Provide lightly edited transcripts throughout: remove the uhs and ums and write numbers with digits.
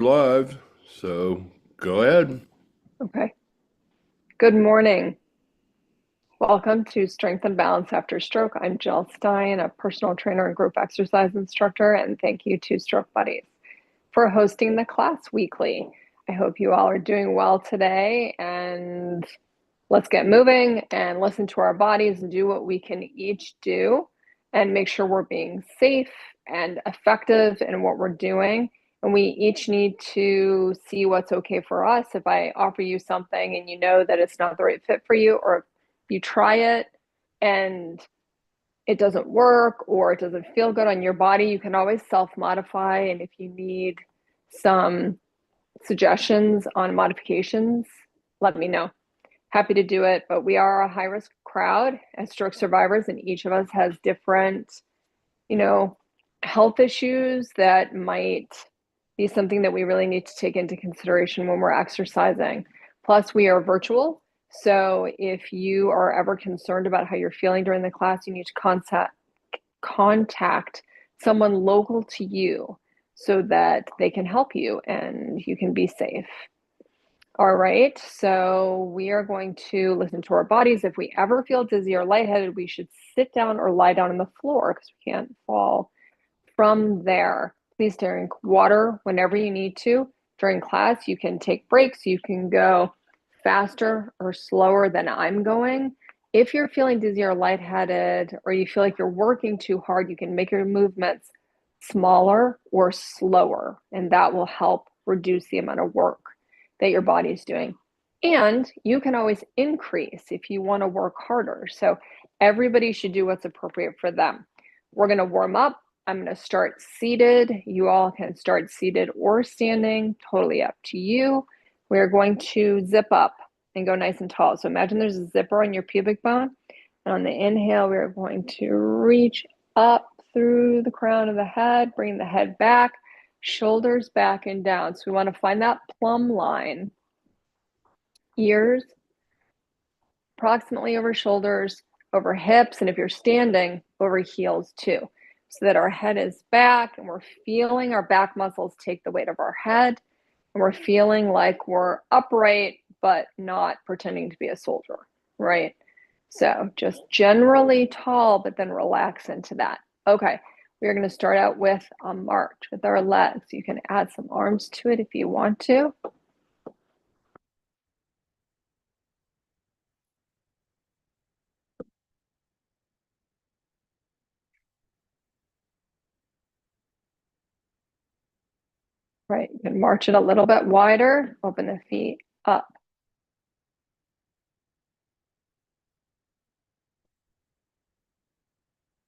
Live, so go ahead. Okay. Good morning. Welcome to Strength and Balance After Stroke. I'm Jill Stein, a personal trainer and group exercise instructor, and thank you to Stroke Buddies for hosting the class weekly. I hope you all are doing well today, and let's get moving and listen to our bodies and do what we can each do and make sure we're being safe and effective in what we're doing. And we each need to see what's okay for us. If I offer you something and you know that it's not the right fit for you, or if you try it and it doesn't work or it doesn't feel good on your body, you can always self-modify. And if you need some suggestions on modifications, let me know. Happy to do it, but we are a high-risk crowd as stroke survivors, and each of us has different, health issues that might be something that we really need to take into consideration when we're exercising. Plus, we are virtual, so if you are ever concerned about how you're feeling during the class, you need to contact someone local to you so that they can help you and you can be safe. All right, so we are going to listen to our bodies. If we ever feel dizzy or lightheaded, we should sit down or lie down on the floor because we can't fall from there. Please drink water whenever you need to. During class, you can take breaks. You can go faster or slower than I'm going. If you're feeling dizzy or lightheaded, or you feel like you're working too hard, you can make your movements smaller or slower, and that will help reduce the amount of work that your body is doing. And you can always increase if you want to work harder. So everybody should do what's appropriate for them. We're going to warm up. I'm going to start seated. You all can start seated or standing, totally up to you. We're going to zip up and go nice and tall. So imagine there's a zipper on your pubic bone. And on the inhale, we're going to reach up through the crown of the head, bring the head back, shoulders back and down. So we want to find that plumb line. Ears approximately over shoulders, over hips, and if you're standing, over heels too, so that our head is back and we're feeling our back muscles take the weight of our head, and we're feeling like we're upright but not pretending to be a soldier, right? So just generally tall, but then relax into that. Okay, we're going to start out with a march with our legs. You can add some arms to it if you want to. Right, you can march it a little bit wider, open the feet up.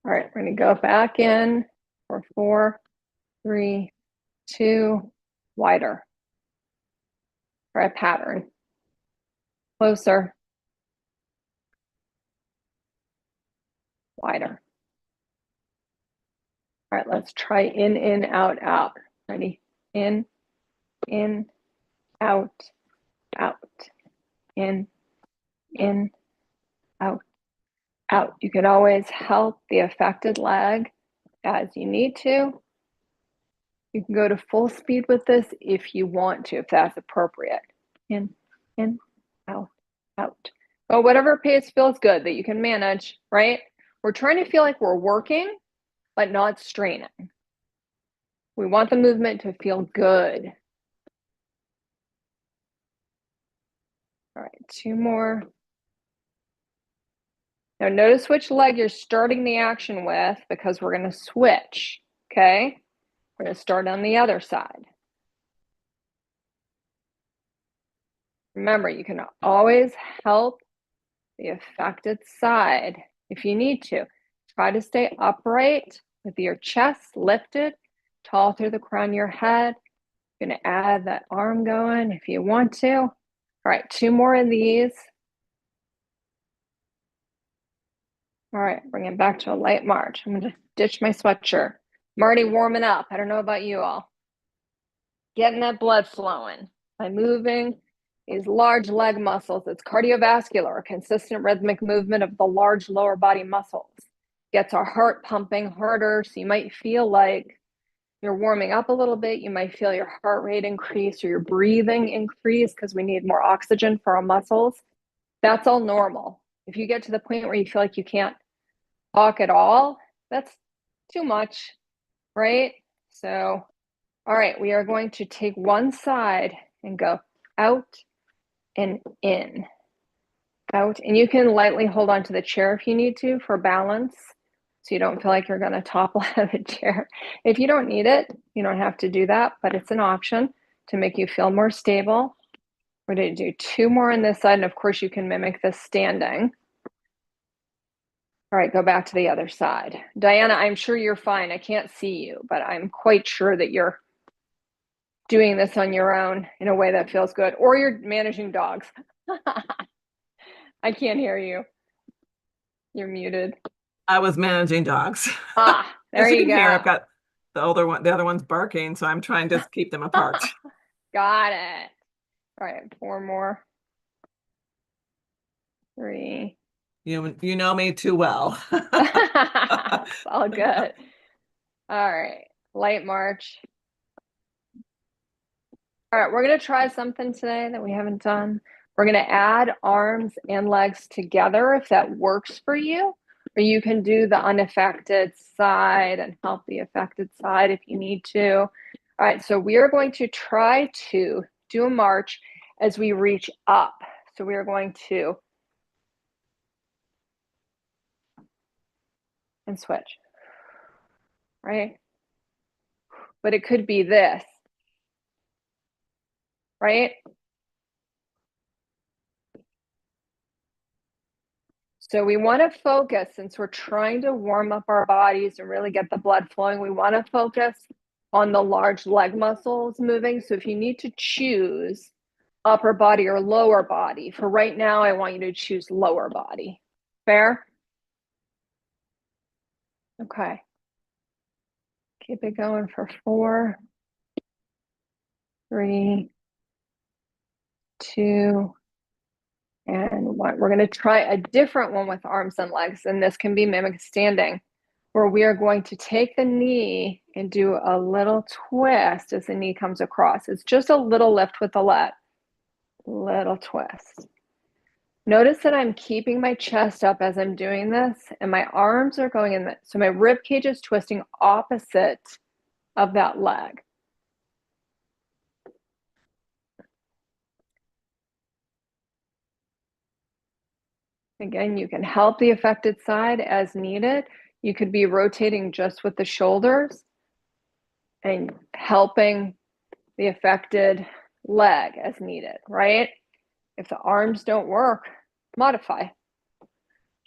All right, we're going to go back in for 4, 3, 2, wider. For a pattern. Closer. Wider. All right, let's try in, out, out. Ready? In, out, out. In, out, out. You can always help the affected leg as you need to. You can go to full speed with this if you want to, if that's appropriate. In, out, out. But whatever pace feels good that you can manage, right? We're trying to feel like we're working, but not straining. We want the movement to feel good. All right, 2 more. Now notice which leg you're starting the action with, because we're going to switch, okay? We're going to start on the other side. Remember, you can always help the affected side if you need to. Try to stay upright with your chest lifted, tall through the crown of your head. You're going to add that arm going if you want to. All right, 2 more of these. All right, bring it back to a light march. I'm going to ditch my sweatshirt. I'm already warming up. I don't know about you all. Getting that blood flowing by moving these large leg muscles. It's cardiovascular, a consistent rhythmic movement of the large lower body muscles. Gets our heart pumping harder, so you might feel like you're warming up a little bit, you might feel your heart rate increase or your breathing increase because we need more oxygen for our muscles. That's all normal. If you get to the point where you feel like you can't talk at all, that's too much, right? So, all right, we are going to take one side and go out and in, out. And you can lightly hold onto the chair if you need to for balance, so you don't feel like you're going to topple out of the chair. If you don't need it, you don't have to do that, but it's an option to make you feel more stable. We're going to do 2 more on this side, and of course you can mimic this standing. All right, go back to the other side. Diana, I'm sure you're fine. I can't see you, but I'm quite sure that you're doing this on your own in a way that feels good, or you're managing dogs. I can't hear you. You're muted. I was managing dogs. There As you can go. hear, I've got the other one's barking, so I'm trying to keep them apart. Got it. All right, 4 more. 3. You know me too well. It's all good. All right, light march. All right, we're going to try something today that we haven't done. We're going to add arms and legs together if that works for you, or you can do the unaffected side and help the affected side if you need to. All right, so we are going to try to do a march as we reach up. So we are going to and switch, right? But it could be this, right? So we want to focus, since we're trying to warm up our bodies and really get the blood flowing, we want to focus on the large leg muscles moving. So if you need to choose upper body or lower body, for right now, I want you to choose lower body. Fair? Okay. Keep it going for 4, 3, 2, and 1. We're going to try a different one with arms and legs, and this can be mimicked standing, where we are going to take the knee and do a little twist as the knee comes across. It's just a little lift with the leg. Little twist. Notice that I'm keeping my chest up as I'm doing this, and my arms are going in. So my rib cage is twisting opposite of that leg. Again, you can help the affected side as needed. You could be rotating just with the shoulders and helping the affected leg as needed, right? If the arms don't work, modify.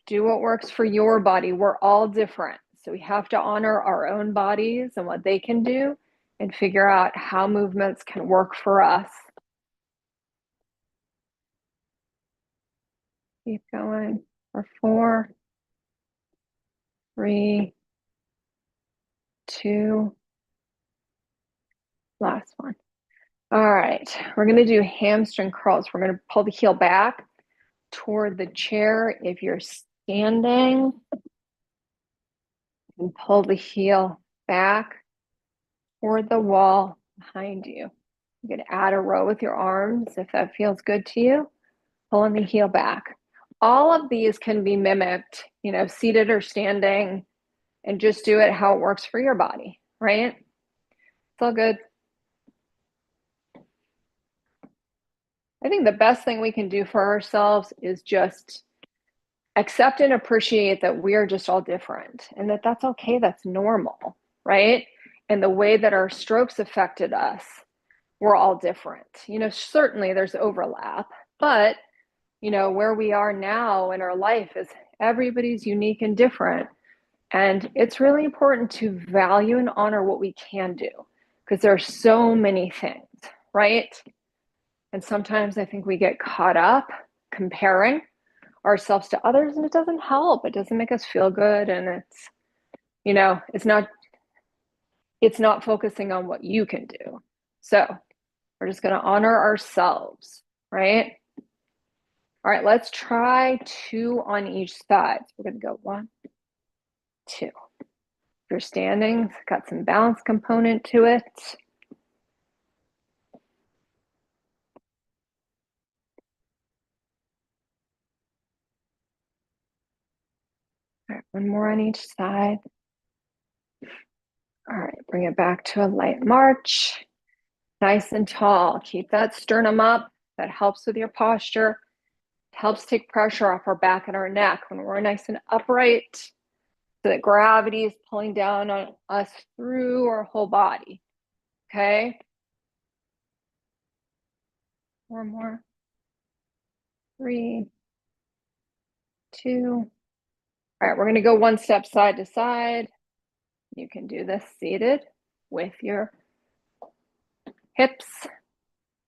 Do what works for your body. We're all different. So we have to honor our own bodies and what they can do and figure out how movements can work for us. Keep going for 4, 3, 2, last one. All right, we're going to do hamstring curls. We're going to pull the heel back toward the chair. If you're standing, and pull the heel back toward the wall behind you. You can add a row with your arms if that feels good to you. Pulling the heel back. All of these can be mimicked, seated or standing, and just do it how it works for your body, right? It's all good. I think the best thing we can do for ourselves is just accept and appreciate that we are just all different and that that's okay. That's normal, right? And the way that our strokes affected us, we're all different. Certainly there's overlap, but where we are now in our life is everybody's unique and different. And it's really important to value and honor what we can do, because there are so many things, right? And sometimes I think we get caught up comparing ourselves to others, and it doesn't help. It doesn't make us feel good. And it's not focusing on what you can do. So we're just going to honor ourselves, right? All right, let's try 2 on each side. So we're going to go 1, 2. If you're standing, it's got some balance component to it. All right, one more on each side. All right, bring it back to a light march. Nice and tall. Keep that sternum up. That helps with your posture. Helps take pressure off our back and our neck when we're nice and upright, so that gravity is pulling down on us through our whole body. Okay? One more. 3, 2. All right, we're going to go one step side to side. You can do this seated with your hips,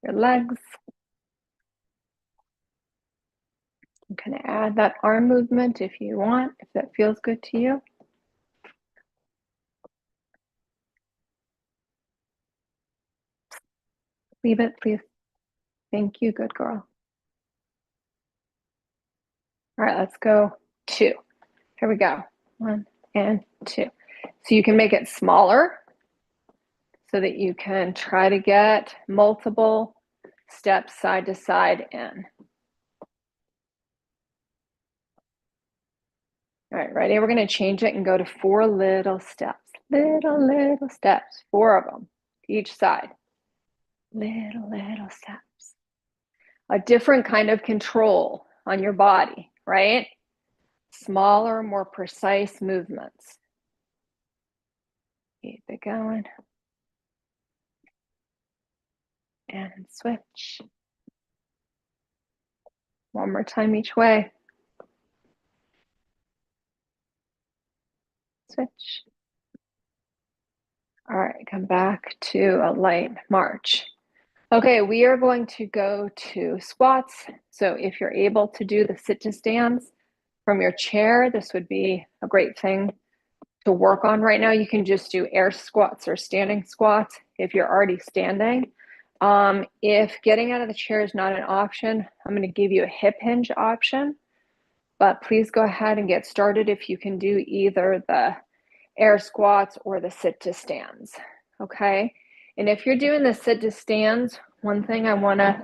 your legs. You can add that arm movement if you want, if that feels good to you. Leave it, please. Thank you, good girl. All right, let's go 2. Here we go. 1 and 2. So you can make it smaller so that you can try to get multiple steps side to side in. All right, ready? We're going to change it and go to 4 little steps. Little steps, 4 of them each side. Little steps. A different kind of control on your body, right? Smaller, more precise movements. Keep it going. And switch. One more time each way. Switch. All right, come back to a light march. Okay, we are going to go to squats. So if you're able to do the sit to stands from your chair, this would be a great thing to work on right now. You can just do air squats or standing squats if you're already standing. If getting out of the chair is not an option, I'm going to give you a hip hinge option, but please go ahead and get started if you can do either the air squats or the sit to stands. Okay. And if you're doing the sit to stands, one thing I want to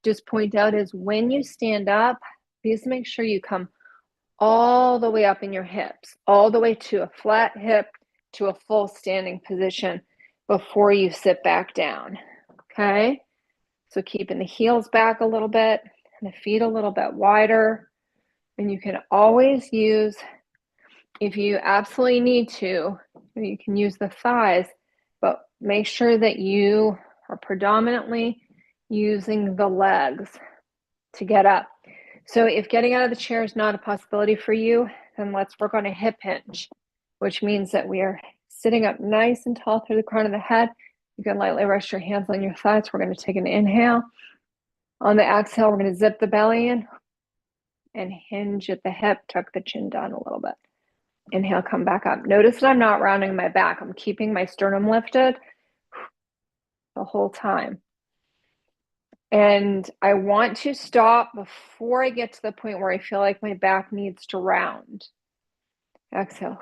just point out is when you stand up, please make sure you come all the way up in your hips, all the way to a flat hip, to a full standing position before you sit back down. Okay. So keeping the heels back a little bit and the feet a little bit wider. And you can always use, if you absolutely need to, you can use the thighs, but make sure that you are predominantly using the legs to get up. So if getting out of the chair is not a possibility for you, then let's work on a hip hinge, which means that we are sitting up nice and tall through the crown of the head. You can lightly rest your hands on your thighs. We're going to take an inhale. On the exhale, we're going to zip the belly in and hinge at the hip, tuck the chin down a little bit. Inhale, come back up. Notice that I'm not rounding my back. I'm keeping my sternum lifted the whole time. And I want to stop before I get to the point where I feel like my back needs to round. Exhale.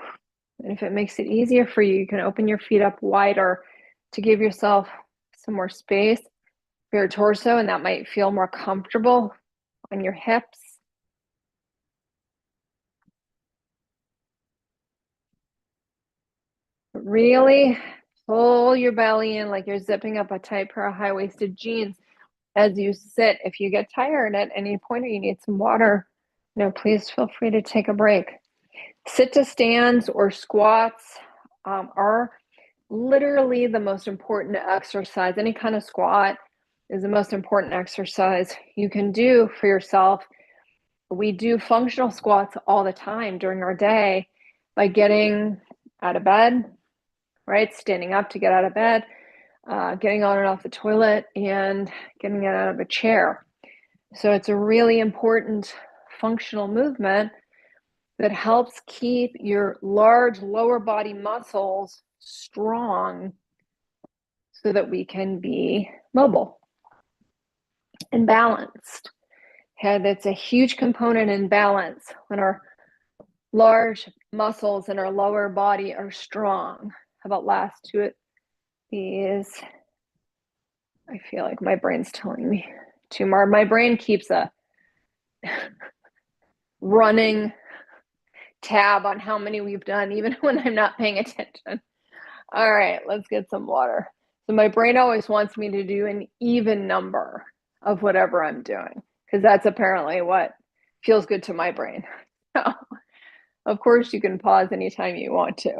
And if it makes it easier for you, you can open your feet up wider to give yourself some more space for your torso, and that might feel more comfortable on your hips. Really pull your belly in like you're zipping up a tight pair of high-waisted jeans as you sit. If you get tired at any point or you need some water, please feel free to take a break. Sit to stands or squats are literally the most important exercise. Any kind of squat is the most important exercise you can do for yourself. We do functional squats all the time during our day by getting out of bed, right? Standing up to get out of bed, getting on and off the toilet, and getting out of a chair. So it's a really important functional movement that helps keep your large lower body muscles strong so that we can be mobile and balanced. Okay, that's a huge component in balance. When our large muscles in our lower body are strong. How about last two of these? I feel like my brain's telling me two more. My brain keeps a running tab on how many we've done, even when I'm not paying attention. All right, let's get some water. So my brain always wants me to do an even number of whatever I'm doing, because that's apparently what feels good to my brain. So, of course, you can pause anytime you want to.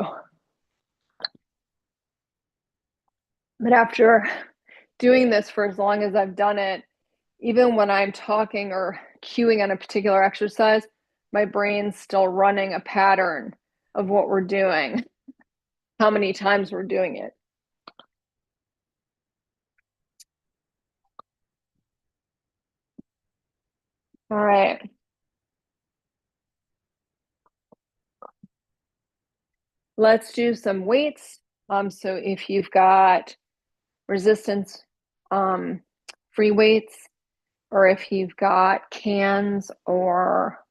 But after doing this for as long as I've done it, even when I'm talking or cueing on a particular exercise, my brain's still running a pattern of what we're doing, how many times we're doing it. All right. Let's do some weights. So if you've got resistance free weights, or if you've got cans or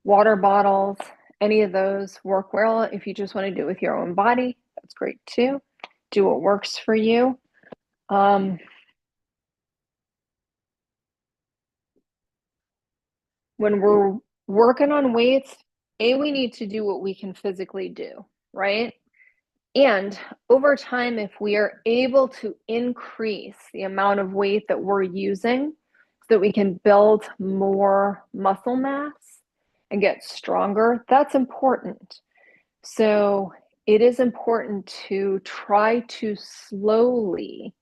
water bottles, any of those work well. If you just want to do it with your own body, that's great too. Do what works for you. When we're working on weights, we need to do what we can physically do, right? And over time, if we are able to increase the amount of weight that we're using so that we can build more muscle mass and get stronger, that's important. So it is important to try to slowly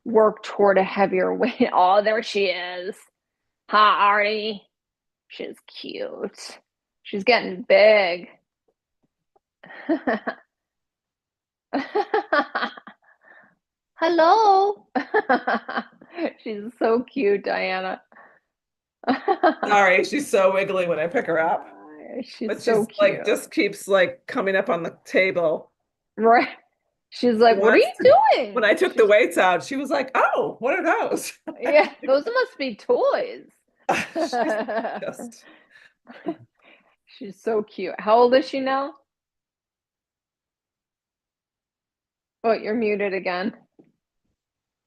work toward a heavier weight. Oh, there she is. Hi, Artie. She's cute. She's getting big. Hello. She's so cute, Diana. Sorry, she's so wiggly when I pick her up. She's But so she's like cute. just keeps like coming up on the table. Right. She's like, what are you doing? When I took the weights out, she was like, "Oh, what are those?" Yeah, those must be toys. Just She's so cute. How old is she now? Oh, you're muted again.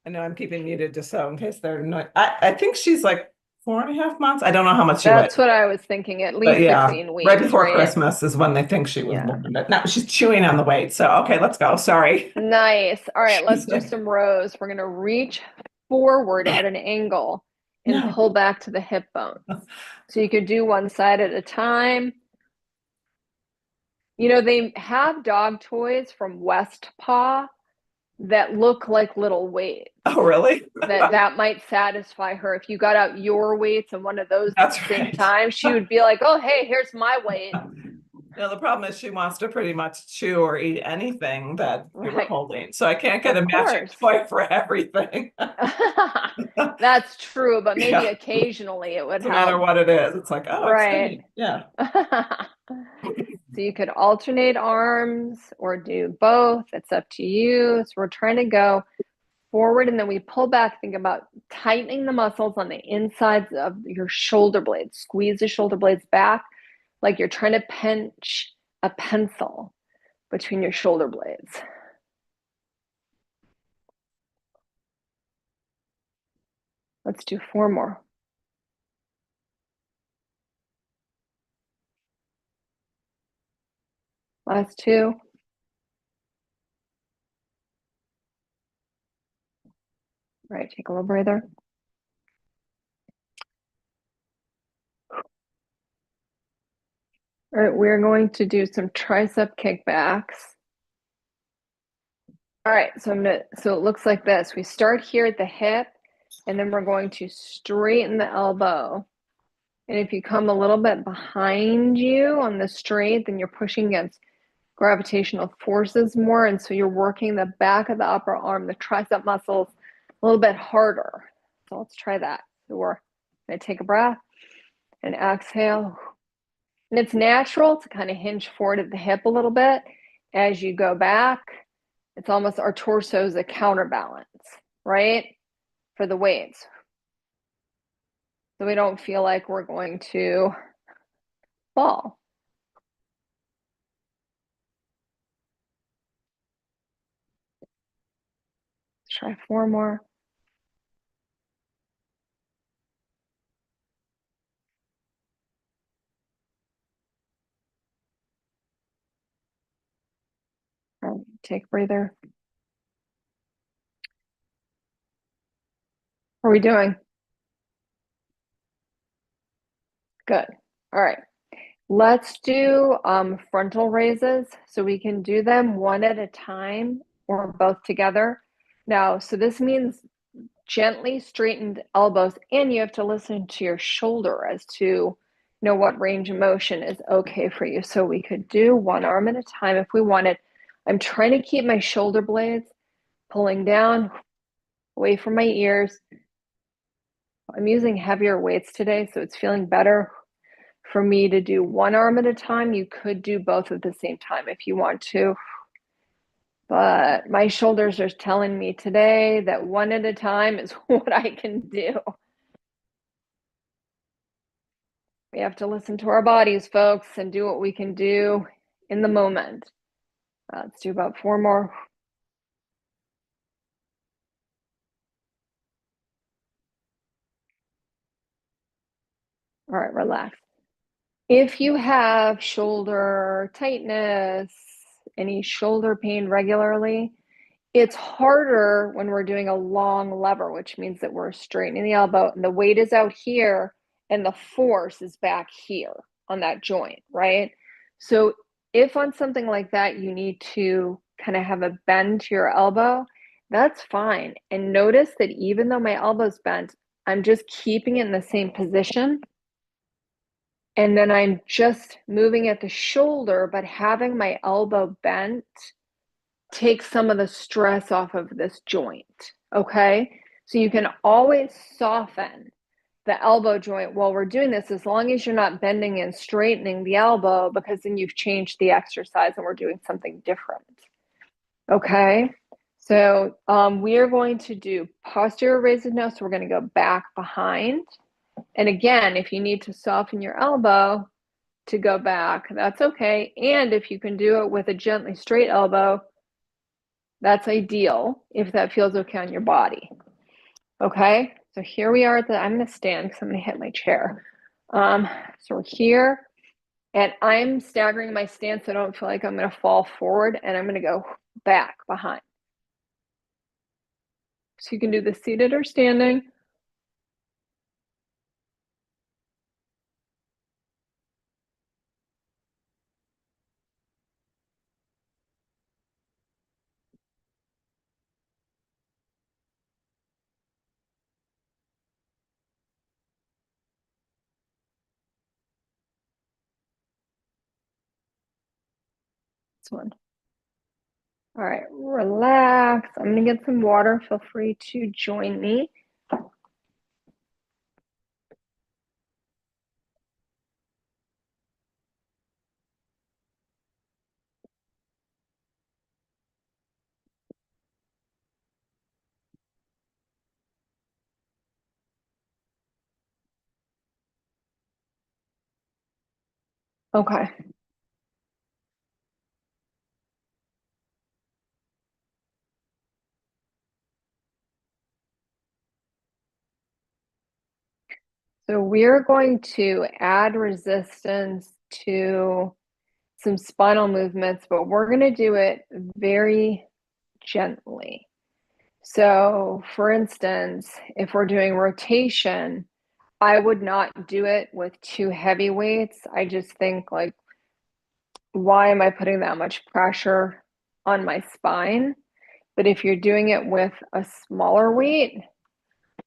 I know I'm keeping muted just so in case they're not. I think she's like 4.5 months. I don't know how much she That's weighs. what I was thinking. At But least yeah, 16 weeks, right before right? Christmas is when they think she was Yeah. born. But now she's chewing on the weight. So okay, let's go. Sorry. Nice. All right, let's She's do like, some rows. We're going to reach forward at an angle and no. pull back to the hip bones. So you could do one side at a time. You know, they have dog toys from West Paw that look like little weights. Oh, really? That might satisfy her. If you got out your weights and one of those at That's the same right. time, she would be like, oh, hey, here's my weight. No, the problem is she wants to pretty much chew or eat anything that you were Right. holding. So I can't get Of a matching course. toy for everything. That's true, but maybe Yeah. occasionally it would No matter help. what it is. It's like, oh, Right. exciting. Yeah. So you could alternate arms or do both. It's up to you. So we're trying to go forward and then we pull back. Think about tightening the muscles on the insides of your shoulder blades. Squeeze the shoulder blades back like you're trying to pinch a pencil between your shoulder blades. Let's do 4 more. Last 2. All right, take a little breather. All right, we're going to do some tricep kickbacks. All right, so it looks like this. We start here at the hip, and then we're going to straighten the elbow. And if you come a little bit behind you on the straight, then you're pushing against gravitational forces more. And so you're working the back of the upper arm, the tricep muscles, a little bit harder. So let's try that. So we're going to take a breath and exhale. And it's natural to kind of hinge forward at the hip a little bit as you go back. It's almost our torso is a counterbalance, right? For the weights. So we don't feel like we're going to fall. try 4 more. All right, take a breather. How are we doing? Good. All right. Let's do frontal raises. So we can do them one at a time or both together. Now, so this means gently straightened elbows, and you have to listen to your shoulder as to know what range of motion is okay for you. So we could do one arm at a time if we wanted. I'm trying to keep my shoulder blades pulling down away from my ears. I'm using heavier weights today, so it's feeling better for me to do one arm at a time. You could do both at the same time if you want to. But my shoulders are telling me today that one at a time is what I can do. We have to listen to our bodies, folks, and do what we can do in the moment. Let's do about 4 more. All right, relax. If you have shoulder tightness, any shoulder pain regularly, it's harder when we're doing a long lever, which means that we're straightening the elbow and the weight is out here and the force is back here on that joint, right? So if on something like that, you need to kind of have a bend to your elbow, that's fine. And notice that even though my elbow's bent, I'm just keeping it in the same position. And then I'm just moving at the shoulder, but having my elbow bent take some of the stress off of this joint, okay? So you can always soften the elbow joint while we're doing this, as long as you're not bending and straightening the elbow, because then you've changed the exercise and we're doing something different, okay? So we are going to do posterior raised nose, so we're gonna go back behind. And again, if you need to soften your elbow to go back, that's okay. And if you can do it with a gently straight elbow, that's ideal if that feels okay on your body. Okay, so here we are I'm gonna stand because I'm gonna hit my chair. So we're here and I'm staggering my stance so I don't feel like I'm gonna fall forward, and I'm gonna go back behind. So you can do the seated or standing. This one. All right, relax. I'm gonna get some water. Feel free to join me. Okay. So we're going to add resistance to some spinal movements, but we're going to do it very gently. So for instance, if we're doing rotation, I would not do it with too heavy weights. I just think, like, why am I putting that much pressure on my spine? But if you're doing it with a smaller weight,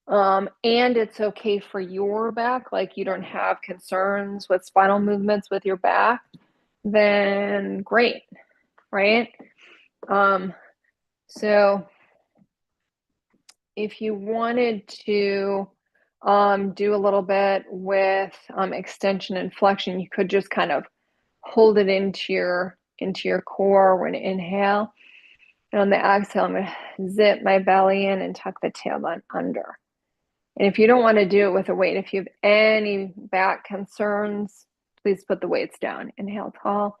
and it's okay for your back, like you don't have concerns with spinal movements with your back, then great, right? So if you wanted to do a little bit with extension and flexion, you could just kind of hold it into your core when you inhale. And on the exhale, I'm going to zip my belly in and tuck the tailbone under. And if you don't want to do it with a weight, if you have any back concerns, please put the weights down. Inhale tall,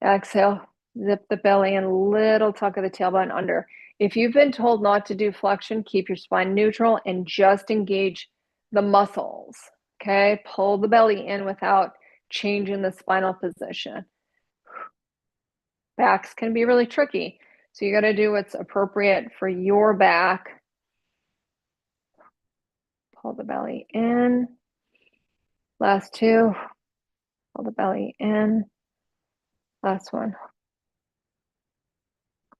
exhale, zip the belly in, little tuck of the tailbone under. If you've been told not to do flexion, keep your spine neutral and just engage the muscles, okay? Pull the belly in without changing the spinal position. Backs can be really tricky, so you got to do what's appropriate for your back. Pull the belly in. Last two. Pull the belly in. Last one.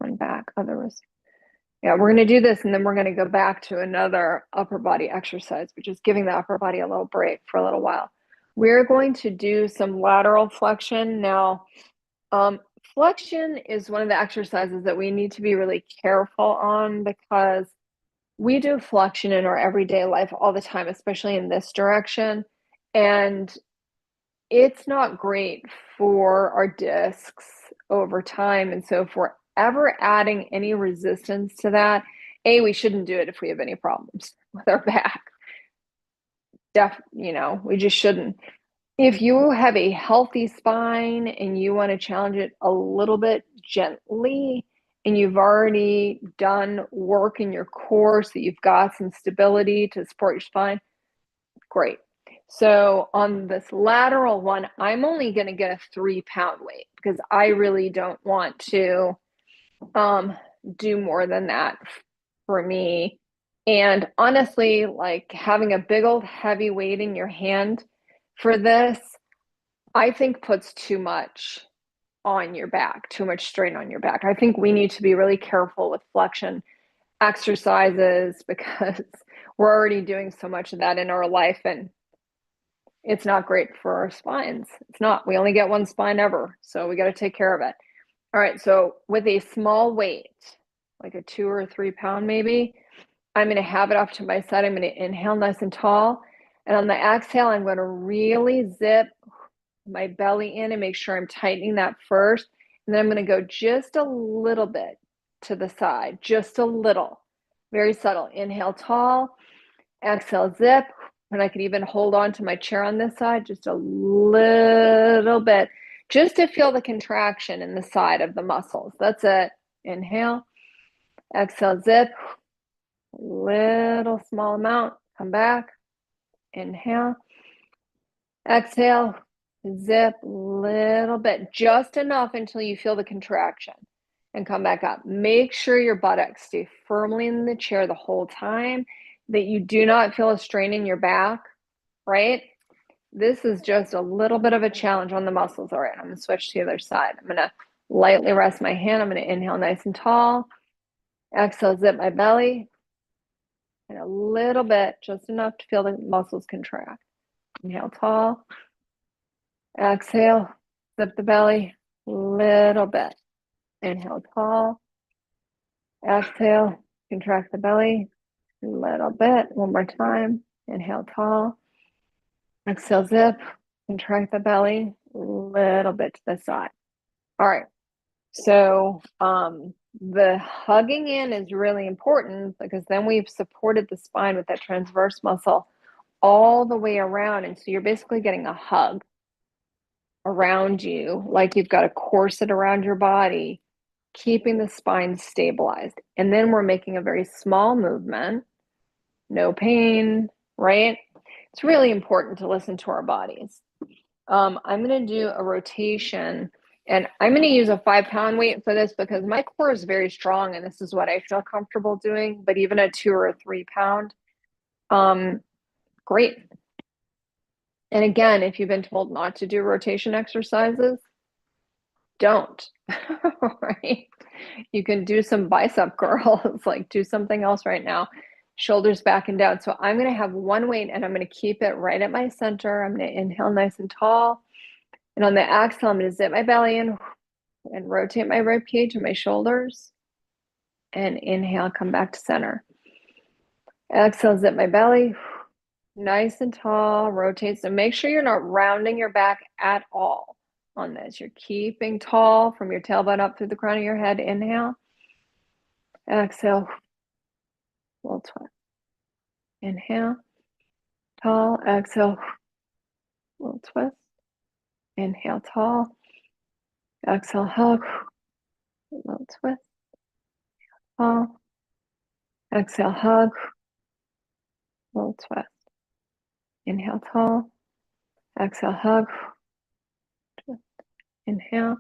Going back, others. Yeah, we're going to do this and then we're going to go back to another upper body exercise, which is giving the upper body a little break for a little while. We're going to do some lateral flexion. Now, flexion is one of the exercises that we need to be really careful on because we do flexion in our everyday life all the time, especially in this direction. And it's not great for our discs over time. And so if we're ever adding any resistance to that, we shouldn't do it if we have any problems with our back. We just shouldn't. If you have a healthy spine and you want to challenge it a little bit gently, and you've already done work in your core so you've got some stability to support your spine, great. So on this lateral one, I'm only going to get a 3-pound weight because I really don't want to do more than that for me. And honestly, like having a big old heavy weight in your hand for this, I think puts too much on your back, too much strain on your back. I think we need to be really careful with flexion exercises because we're already doing so much of that in our life and it's not great for our spines. It's not. We only get one spine ever, so we got to take care of it. All right, so with a small weight, like a 2 or 3 pound maybe, I'm going to have it off to my side. I'm going to inhale nice and tall. And on the exhale, I'm going to really zip my belly in and make sure I'm tightening that first. And then I'm going to go just a little bit to the side, just a little, very subtle. Inhale tall, exhale zip. And I could even hold on to my chair on this side just a little bit, just to feel the contraction in the side of the muscles. That's it. Inhale, exhale, zip, little small amount, come back, inhale, exhale, zip, little bit, just enough until you feel the contraction and come back up. Make sure your buttocks stay firmly in the chair the whole time, that you do not feel a strain in your back, right? This is just a little bit of a challenge on the muscles. All right, I'm going to switch to the other side. I'm going to lightly rest my hand. I'm going to inhale nice and tall. Exhale, zip my belly. And a little bit, just enough to feel the muscles contract. Inhale tall. Exhale, zip the belly. Little bit. Inhale tall. Exhale, contract the belly. Little bit. One more time. Inhale tall. Exhale, zip. Contract the belly. Little bit to the side. All right. So the hugging in is really important because then we've supported the spine with that transverse muscle all the way around. And so you're basically getting a hug around you, like you've got a corset around your body, keeping the spine stabilized. And then we're making a very small movement, no pain, right? It's really important to listen to our bodies. I'm going to do a rotation and I'm going to use a 5-pound weight for this because my core is very strong and this is what I feel comfortable doing. But even a 2 or a 3 pound, great. And again, if you've been told not to do rotation exercises, don't, right? You can do some bicep curls, like do something else right now. Shoulders back and down. So I'm going to have one weight and I'm going to keep it right at my center. I'm going to inhale nice and tall. And on the exhale, I'm going to zip my belly in and rotate my rib cage and my shoulders. And inhale, come back to center. Exhale, zip my belly. Nice and tall, rotate. So make sure you're not rounding your back at all on this. You're keeping tall from your tailbone up through the crown of your head. Inhale. Exhale. Little twist. Inhale. Tall. Exhale. Little twist. Inhale, tall. Exhale, hug. Little twist. tall. Exhale, hug. Little twist. Inhale, tall. Exhale, hug. Inhale.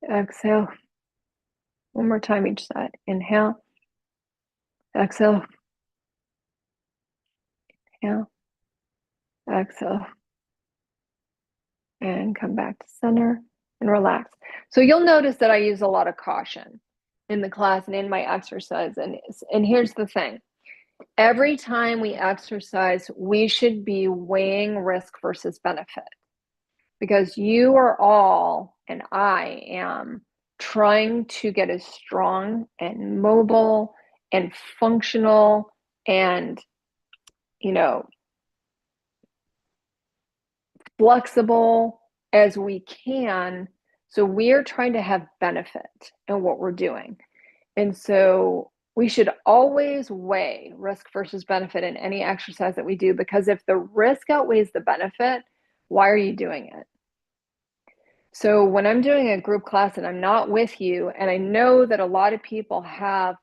Exhale. One more time each side. Inhale. Exhale. Inhale. Exhale. And come back to center and relax. So you'll notice that I use a lot of caution in the class and in my exercise. And here's the thing. Every time we exercise, we should be weighing risk versus benefit, because you are all, and I am, trying to get as strong and mobile and functional and, flexible as we can. So we're trying to have benefit in what we're doing. And so we should always weigh risk versus benefit in any exercise that we do, because if the risk outweighs the benefit, why are you doing it? So when I'm doing a group class and I'm not with you, and I know that a lot of people have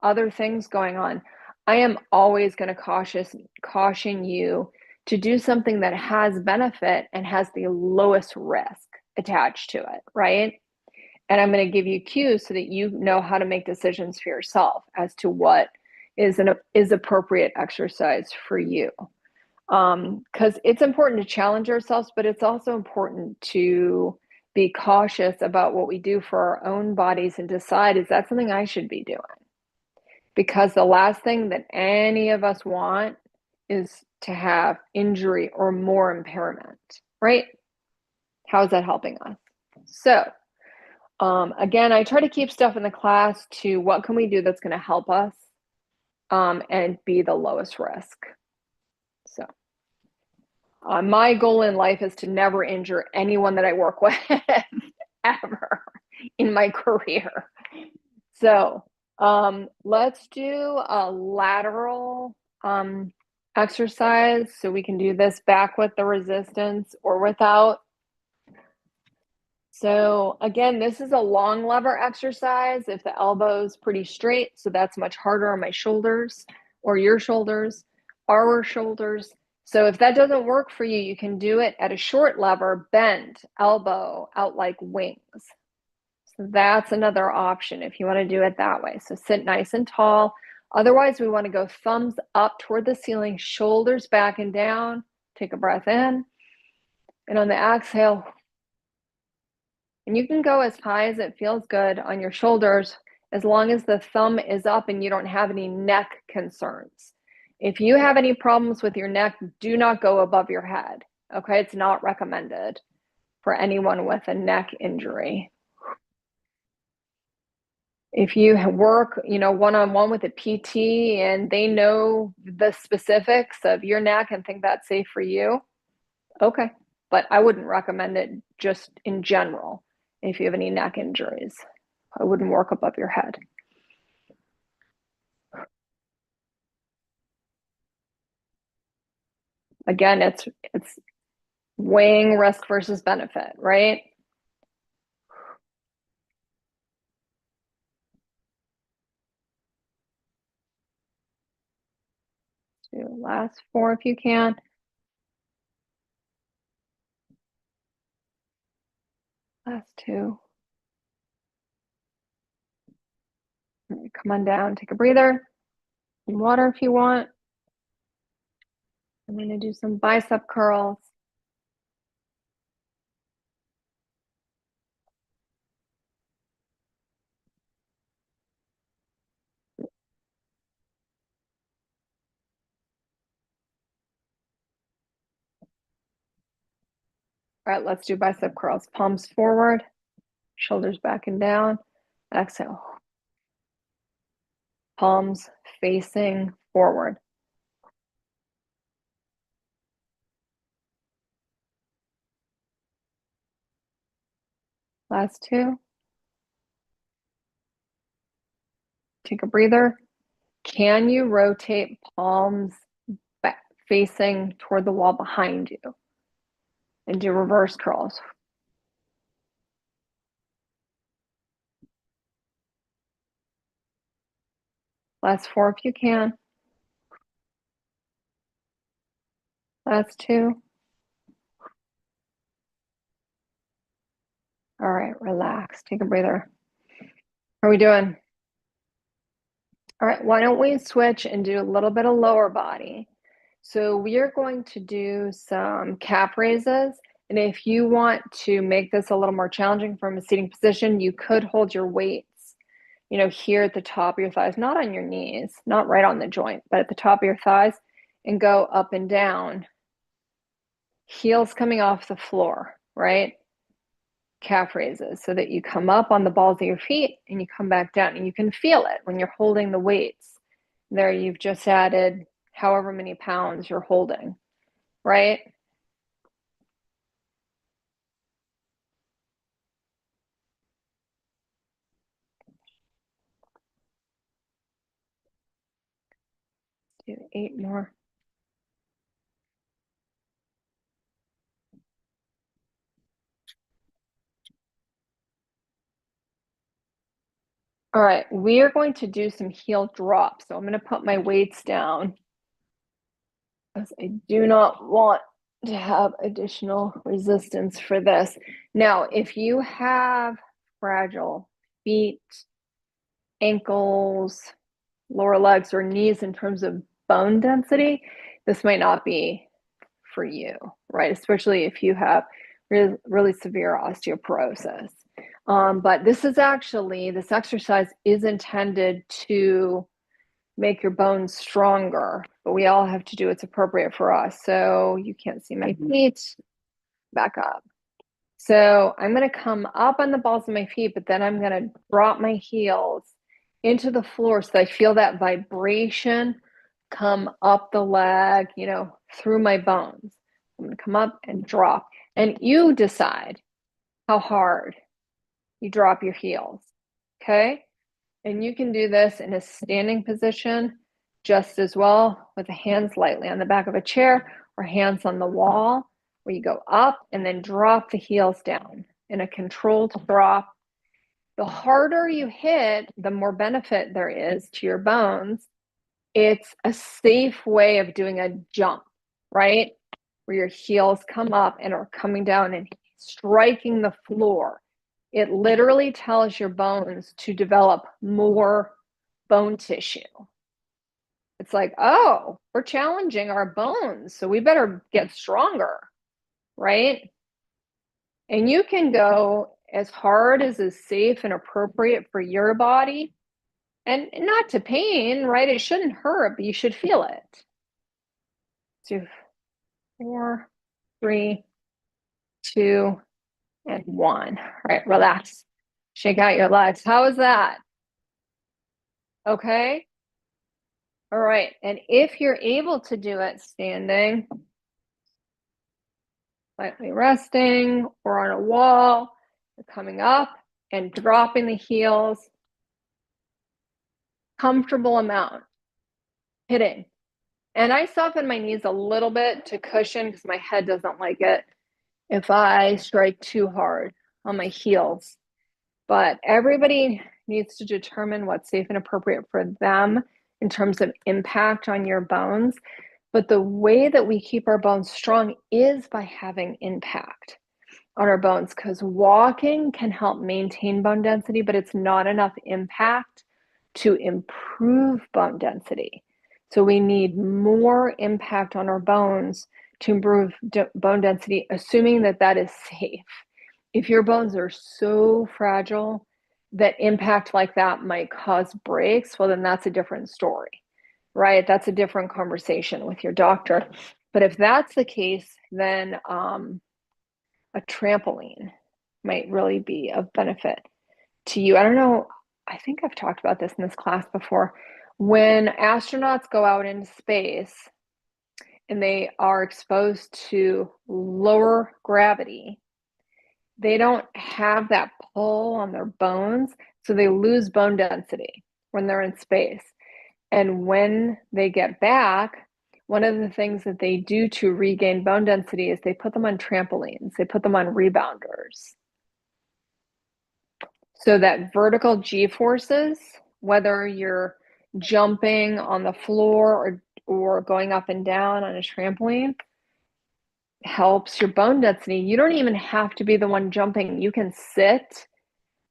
other things going on, I am always going to caution you to do something that has benefit and has the lowest risk attached to it, right? And I'm going to give you cues so that you know how to make decisions for yourself as to what is appropriate exercise for you. Because it's important to challenge ourselves, but it's also important to be cautious about what we do for our own bodies and decide, is that something I should be doing? Because the last thing that any of us want is to have injury or more impairment, right? How is that helping us? So, again, I try to keep stuff in the class to what can we do that's going to help us and be the lowest risk. So, my goal in life is to never injure anyone that I work with ever in my career. So, let's do a lateral exercise. So we can do this back with the resistance or without. So again, this is a long lever exercise if the elbow is pretty straight. So that's much harder on my shoulders or your shoulders, our shoulders. So if that doesn't work for you, you can do it at a short lever, bend, elbow out like wings. So that's another option if you want to do it that way. So sit nice and tall. Otherwise, we want to go thumbs up toward the ceiling, shoulders back and down. Take a breath in. And on the exhale, and you can go as high as it feels good on your shoulders, as long as the thumb is up and you don't have any neck concerns. If you have any problems with your neck, do not go above your head. Okay, it's not recommended for anyone with a neck injury. If you work, one-on-one with a PT and they know the specifics of your neck and think that's safe for you, okay. But I wouldn't recommend it just in general. If you have any neck injuries, I wouldn't work above your head. Again, it's weighing risk versus benefit, right? Do last 4 if you can. Last 2. All right, come on down, take a breather. Some water if you want. I'm going to do some bicep curls. All right, let's do bicep curls. Palms forward, shoulders back and down. Exhale. Palms facing forward. Last 2. Take a breather. Can you rotate palms back, facing toward the wall behind you? And do reverse curls. Last 4 if you can. Last 2. All right, relax. Take a breather. How are we doing? All right, why don't we switch and do a little bit of lower body? So we are going to do some calf raises. And if you want to make this a little more challenging from a seating position, you could hold your weights, here at the top of your thighs, not on your knees, not right on the joint, but at the top of your thighs, and go up and down. Heels coming off the floor, right? Calf raises so that you come up on the balls of your feet and you come back down, and you can feel it when you're holding the weights. There, you've just added however many pounds you're holding, right? Do 8 more. All right, we are going to do some heel drops. So I'm going to put my weights down because I do not want to have additional resistance for this. Now, if you have fragile feet, ankles, lower legs, or knees in terms of bone density, this might not be for you, right? Especially if you have really severe osteoporosis. But this exercise is intended to make your bones stronger, but we all have to do what's appropriate for us. So you can't see my feet. Back up. So I'm going to come up on the balls of my feet, but then I'm going to drop my heels into the floor so I feel that vibration come up the leg, through my bones. I'm going to come up and drop. And you decide how hard you drop your heels, okay? And you can do this in a standing position just as well, with the hands lightly on the back of a chair or hands on the wall, where you go up and then drop the heels down in a controlled drop. The harder you hit, the more benefit there is to your bones. It's a safe way of doing a jump, right? Where your heels come up and are coming down and striking the floor. It literally tells your bones to develop more bone tissue. It's like, oh, we're challenging our bones, so we better get stronger, right? And you can go as hard as is safe and appropriate for your body, and not to pain, right? It shouldn't hurt, but you should feel it. 2, 4, 3, 2, and 1. All right, relax. Shake out your legs. How is that? Okay. All right. And if you're able to do it standing, slightly resting, or on a wall, you're coming up and dropping the heels, comfortable amount, hitting. And I soften my knees a little bit to cushion because my head doesn't like it if I strike too hard on my heels. But everybody needs to determine what's safe and appropriate for them in terms of impact on your bones. But the way that we keep our bones strong is by having impact on our bones, because walking can help maintain bone density, but it's not enough impact to improve bone density. So we need more impact on our bones to improve bone density, assuming that that is safe. If your bones are so fragile that impact like that might cause breaks, well, then that's a different story, right? That's a different conversation with your doctor. But if that's the case, then a trampoline might really be of benefit to you. I don't know, I think I've talked about this in this class before. When astronauts go out into space and they are exposed to lower gravity, they don't have that pull on their bones, so they lose bone density when they're in space. And when they get back, one of the things that they do to regain bone density is they put them on trampolines, they put them on rebounders. So that vertical G forces, whether you're jumping on the floor or going up and down on a trampoline helps your bone density. You don't even have to be the one jumping. You can sit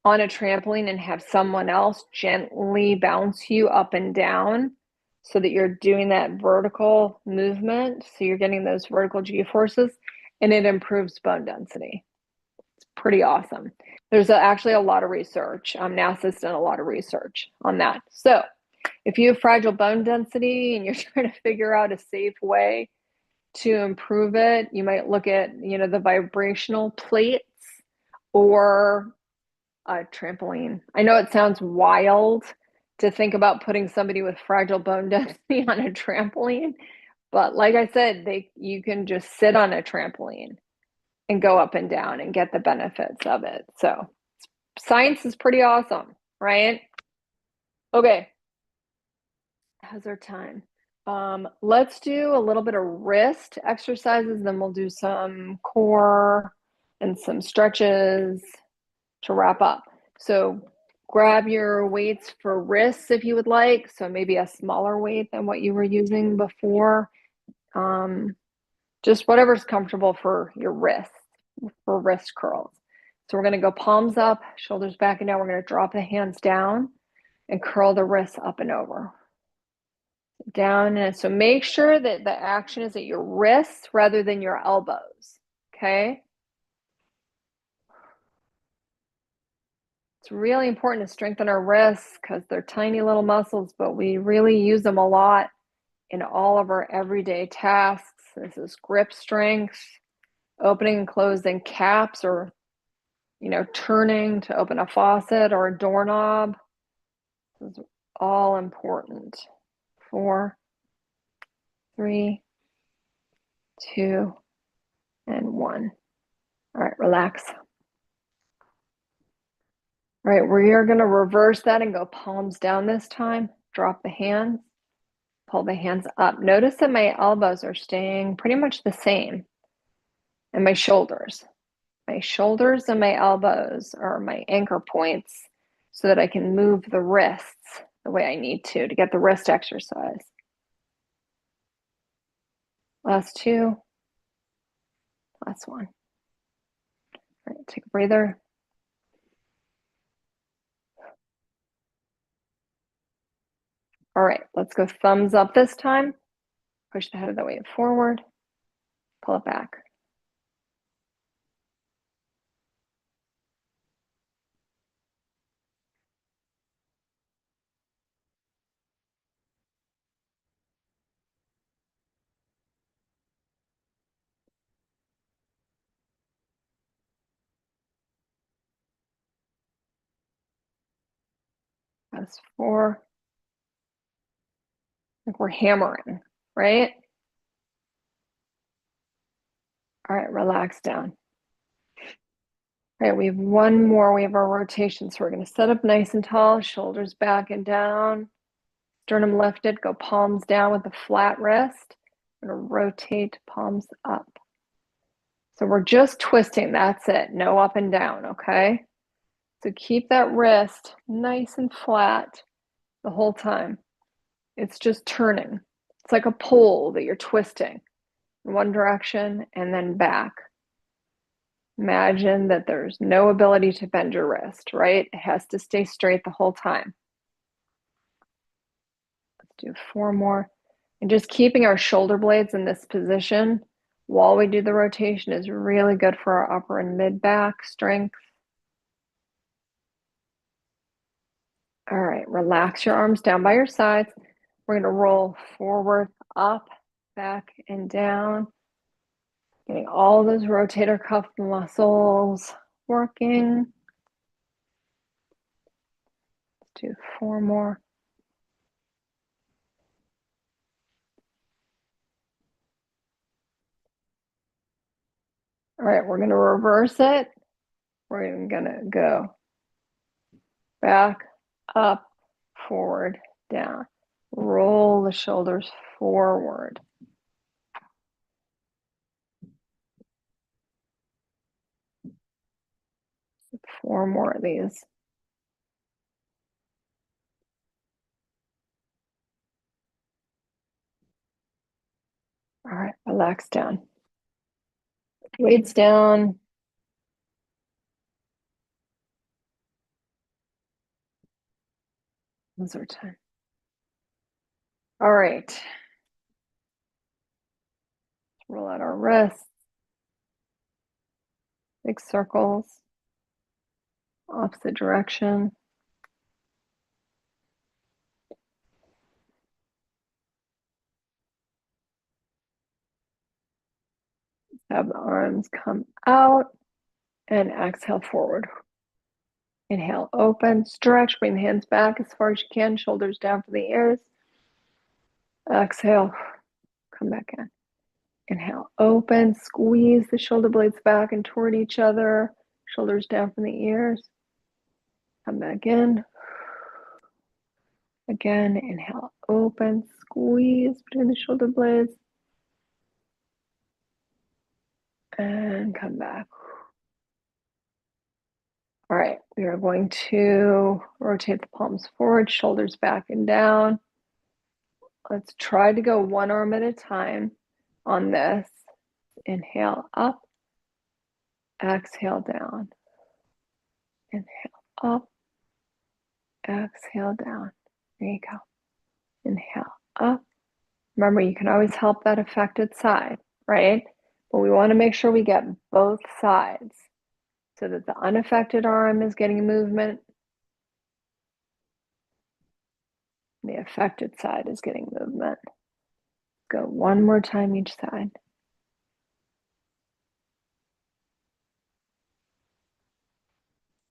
on a trampoline and have someone else gently bounce you up and down so that you're doing that vertical movement. So you're getting those vertical G-forces, and it improves bone density. It's pretty awesome. There's actually a lot of research. NASA's done a lot of research on that. So if you have fragile bone density and you're trying to figure out a safe way to improve it, you might look at, the vibrational plates or a trampoline. I know it sounds wild to think about putting somebody with fragile bone density on a trampoline, but like I said, you can just sit on a trampoline and go up and down and get the benefits of it. So science is pretty awesome, right? Okay. How's our time? Let's do a little bit of wrist exercises, then we'll do some core and some stretches to wrap up. So grab your weights for wrists if you would like. So maybe a smaller weight than what you were using before. Just whatever's comfortable for your wrists, for wrist curls. So we're going to go palms up, shoulders back and down. We're going to drop the hands down and curl the wrists up and over. Down. And so make sure that the action is at your wrists rather than your elbows. Okay. It's really important to strengthen our wrists because they're tiny little muscles, but we really use them a lot in all of our everyday tasks. This is grip strength, opening and closing caps, or turning to open a faucet or a doorknob. This is all important. 4, 3, 2, and 1. All right, relax. All right, we are going to reverse that and go palms down this time. Drop the hands, pull the hands up. Notice that my elbows are staying pretty much the same, and my shoulders. My shoulders and my elbows are my anchor points so that I can move the wrists the way I need to get the wrist exercise. Last 2. Last 1. All right, take a breather. All right, let's go thumbs up this time. Push the head of the weight forward. Pull it back. That's 4. Like we're hammering, right? All right, relax down. All right, we have one more. We have our rotation. So we're going to set up nice and tall, shoulders back and down, sternum lifted, go palms down with a flat wrist. We're going to rotate palms up. So we're just twisting. That's it. No up and down, okay? So keep that wrist nice and flat the whole time. It's just turning. It's like a pole that you're twisting in one direction and then back. Imagine that there's no ability to bend your wrist, right? It has to stay straight the whole time. Let's do 4 more. And just keeping our shoulder blades in this position while we do the rotation is really good for our upper and mid back strength. All right, relax your arms down by your sides. We're going to roll forward, up, back, and down. Getting all those rotator cuff muscles working. Let's do 4 more. All right, we're going to reverse it. We're going to go back, up, forward, down. Roll the shoulders forward. Four more of these. All right, relax down. Weights down. Those are 10. All right. Roll out our wrists. Big circles. Opposite direction. Have the arms come out and exhale forward. Inhale, open, stretch, bring the hands back as far as you can, shoulders down for the ears. Exhale, come back in. Inhale, open, squeeze the shoulder blades back and toward each other, shoulders down from the ears. Come back in. Again, inhale, open, squeeze between the shoulder blades. And come back. All right, we are going to rotate the palms forward, shoulders back and down. Let's try to go one arm at a time on this. Inhale up, exhale down. Inhale up, exhale down. There you go. Inhale up. Remember, you can always help that affected side, right? But we want to make sure we get both sides so that the unaffected arm is getting movement. The affected side is getting movement. Go one more time each side.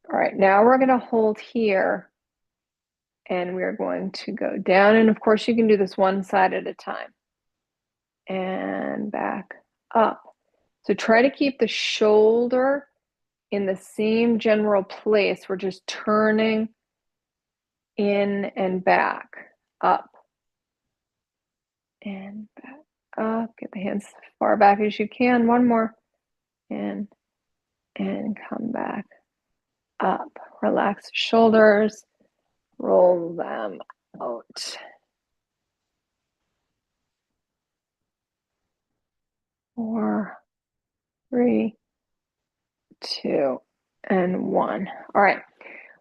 All right, now we're going to hold here and we're going to go down. And of course, you can do this one side at a time. And back up. So try to keep the shoulder in the same general place. We're just turning in and back, up and back, up. Get the hands as far back as you can. One more. In and come back, up. Relax the shoulders. Roll them out. 4, 3, 2, and 1. All right,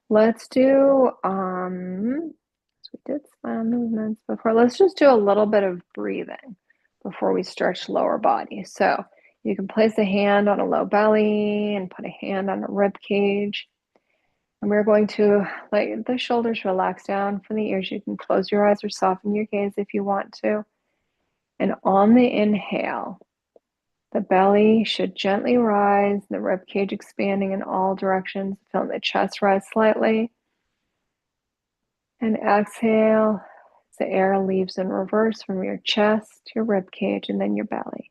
let's do, we did spinal movements before. Let's just do a little bit of breathing before we stretch lower body. So you can place a hand on a low belly and put a hand on a rib cage. And we're going to let the shoulders relax down from the ears. You can close your eyes or soften your gaze if you want to. And on the inhale, the belly should gently rise, the rib cage expanding in all directions. Feel the chest rise slightly. And exhale as the air leaves in reverse from your chest, your rib cage, and then your belly.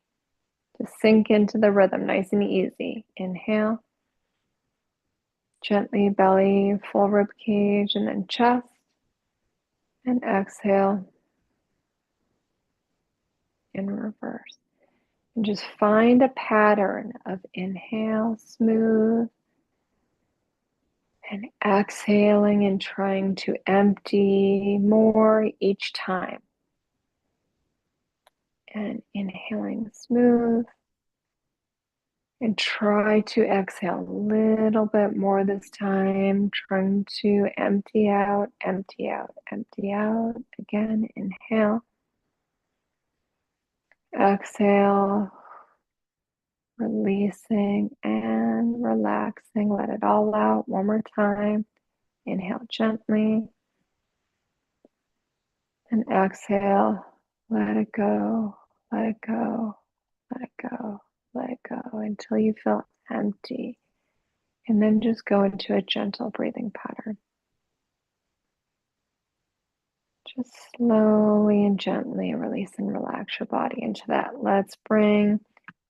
Just sink into the rhythm, nice and easy. Inhale. Gently belly, full rib cage, and then chest. And exhale in reverse. And just find a pattern of inhale, smooth, and exhaling and trying to empty more each time. And inhaling smooth. And try to exhale a little bit more this time, trying to empty out, empty out, empty out. Again, inhale. Exhale, releasing and relaxing. Let it all out one more time. Inhale gently. And exhale, let it go, let it go, let it go, let it go until you feel empty. And then just go into a gentle breathing pattern. Just slowly and gently release and relax your body into that. Let's bring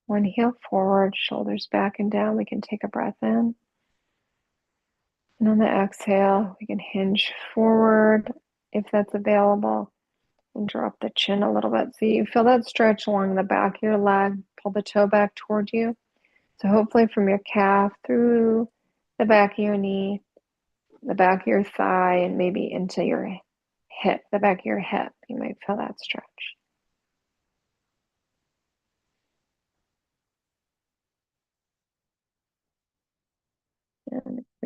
one heel forward, shoulders back and down. We can take a breath in. And on the exhale, we can hinge forward if that's available and drop the chin a little bit. So you feel that stretch along the back of your leg. Pull the toe back toward you. So hopefully from your calf through the back of your knee, the back of your thigh, and maybe into your hip, the back of your hip. You might feel that stretch.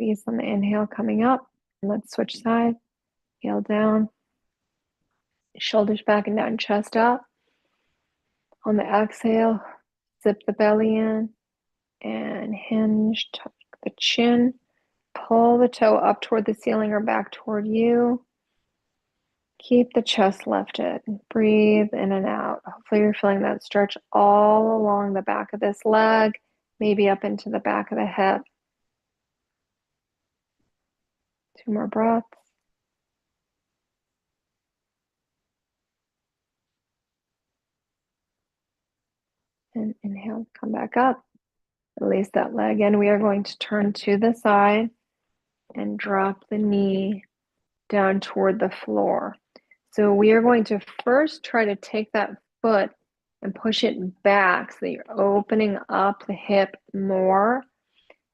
Release on the inhale, coming up. And let's switch sides. Inhale down. Shoulders back and down, chest up. On the exhale, zip the belly in and hinge, tuck the chin. Pull the toe up toward the ceiling or back toward you. Keep the chest lifted. Breathe in and out. Hopefully you're feeling that stretch all along the back of this leg, maybe up into the back of the hip. 2 more breaths. And inhale, come back up. Release that leg in. We are going to turn to the side and drop the knee down toward the floor. So we are going to first try to take that foot and push it back so that you're opening up the hip more,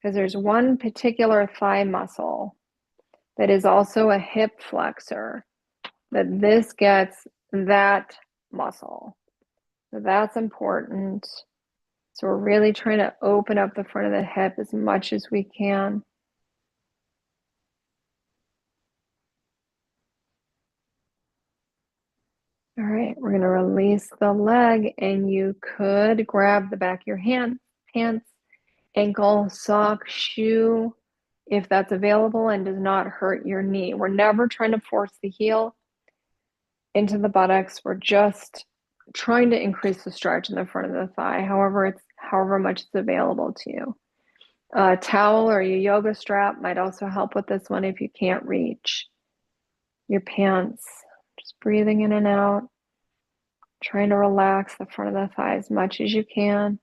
because there's one particular thigh muscle that is also a hip flexor, that this gets that muscle. So that's important. So we're really trying to open up the front of the hip as much as we can. All right, we're going to release the leg, and you could grab the back of your hand, pants, ankle, sock, shoe, if that's available and does not hurt your knee. We're never trying to force the heel into the buttocks. We're just trying to increase the stretch in the front of the thigh, however much is available to you. A towel or your yoga strap might also help with this one if you can't reach your pants. Just breathing in and out, trying to relax the front of the thigh as much as you can.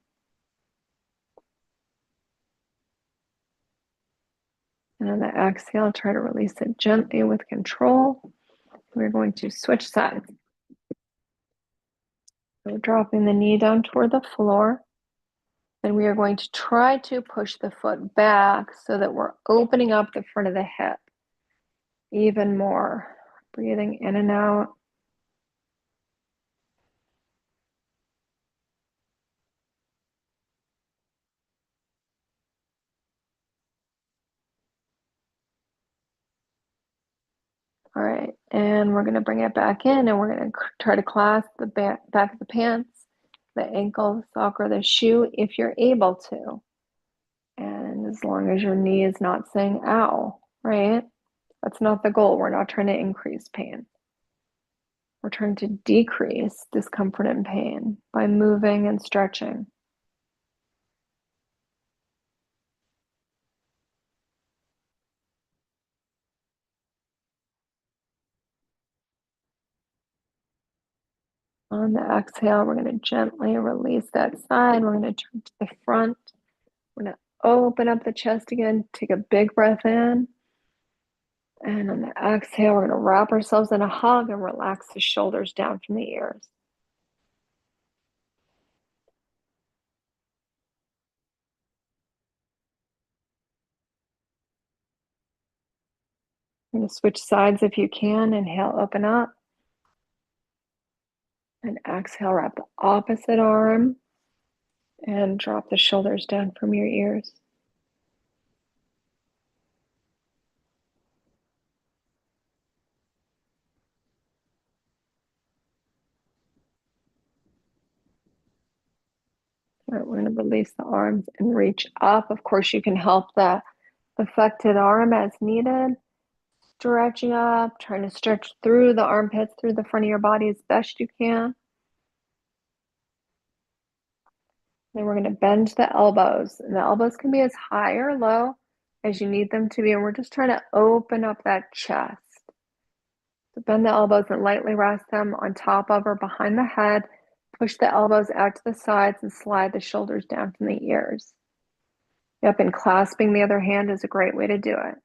And on the exhale, try to release it gently with control. We're going to switch sides. So dropping the knee down toward the floor. And we are going to try to push the foot back so that we're opening up the front of the hip even more. Breathing in and out. All right, and we're going to bring it back in, and we're going to try to clasp the back of the pants, the ankle, the sock, or the shoe if you're able to. And as long as your knee is not saying ow, right? That's not the goal. We're not trying to increase pain. We're trying to decrease discomfort and pain by moving and stretching. On the exhale, we're going to gently release that side. We're going to turn to the front. We're going to open up the chest again. Take a big breath in. And on the exhale, we're going to wrap ourselves in a hug and relax the shoulders down from the ears. You're going to switch sides if you can. Inhale, open up. And exhale, wrap the opposite arm. And drop the shoulders down from your ears. All right, we're going to release the arms and reach up. Of course, you can help the affected arm as needed. Stretching up, trying to stretch through the armpits, through the front of your body as best you can. Then we're going to bend the elbows. And the elbows can be as high or low as you need them to be. And we're just trying to open up that chest. So bend the elbows and lightly rest them on top of or behind the head. Push the elbows out to the sides and slide the shoulders down from the ears. Yep, and clasping the other hand is a great way to do it.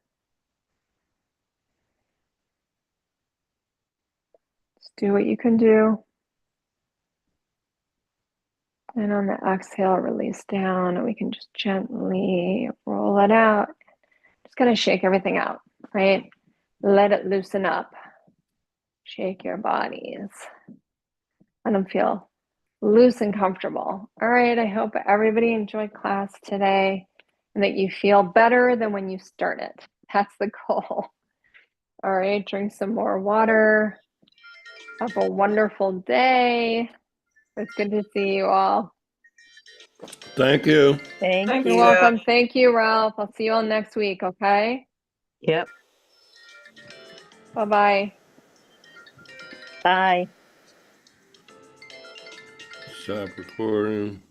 Just do what you can do. And on the exhale, release down, and we can just gently roll it out. Just gonna shake everything out, right? Let it loosen up. Shake your bodies. Let them feel loose and comfortable. All right, I hope everybody enjoyed class today. and that you feel better than when you started. That's the goal. All right, drink some more water. Have a wonderful day. It's good to see you all. Thank you. Thank Thank You're you. welcome. Thank you, Ralph. I'll see you all next week, okay? Yep. Bye-bye. Bye. Stop recording.